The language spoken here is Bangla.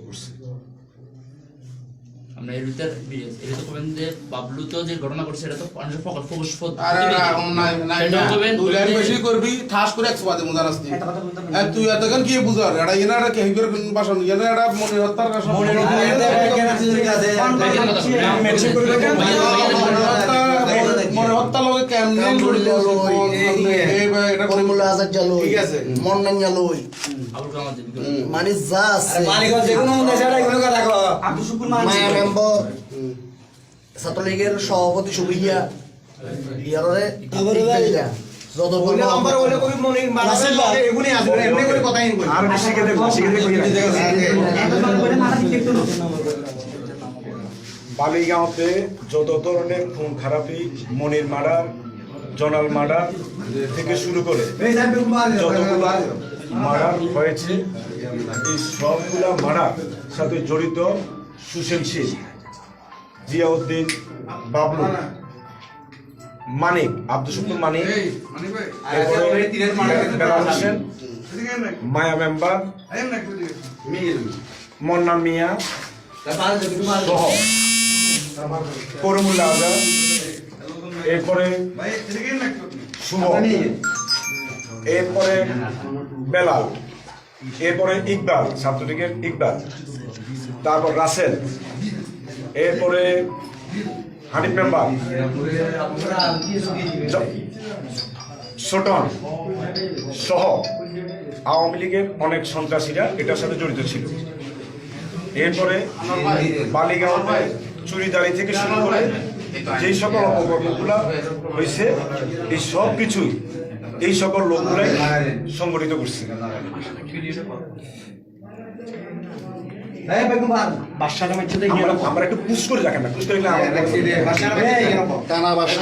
করছে। আমরা এর ভিতর এটা তো কবেন যে বাবলু তো যে ঘটনা করছে এটা তো মানুষের ফোকাস আরে না তুই লাইন বেশি করবি ঠাস করে একশো বাদে মজা নাস্তি তুই এতক্ষণ কি বুঝার এটা এনে এটা কে হিবের ভাষণ এনে এটা মনের হত্যার কাছে মনের হত্যা লগে কেমনে জড়িত এটা পরিমূল্য আজাদ জালো ঠিক আছে মন নাই জালো আবুল কামাল মানে যা আছে মালিক যে কোনো দেশে এগুলো কথা কও আব্দুল শুকুর মানছি মায়া মেম্বার ছাত্রলীগের সভাপতি সুবিয়া ইয়ারে যত ওই নাম্বার ওই কবি মনে মারাসেল এগুনি আছে এমনি করে কথাই কই আর বেশি কে দেখো বালিগাঁওতে যত ধরনের খুন খারাপি, মনির মার্ডার, জনাল মার্ডার থেকে শুরু করে যতগুলা মার্ডার হয়েছে এই সবগুলা মার্ডার সাথে জড়িত সুশীল শীল, জিয়াউদ্দিন, বাবলু, মানিক, আব্দুল শুকুর মানিক, বেলাল হোসেন, মায়া মেম্বার, মন্নান মিয়া সহ পরিমূল্য আজাদ, এরপরে শুভ, এরপরে বেলাল, এরপরে ইকবাল, ছাত্রলীগের ইকবাল, তারপর রাসেল, এরপরে হানিফ মেম্বার, ছোটন সহ আওয়ামী লীগের অনেক সন্ত্রাসীরা এটার সাথে জড়িত ছিল। এরপরে বালিগাঁওতে চুরিদারি থেকে শুরু করে যেই সকল অপকর্মগুলো হয়েছে এই সব কিছুই এই সকল লোকগুলাই সংগঠিত করছে। আমরা একটু পুশ করে রাখেন না, পুশ করে টানা বাসা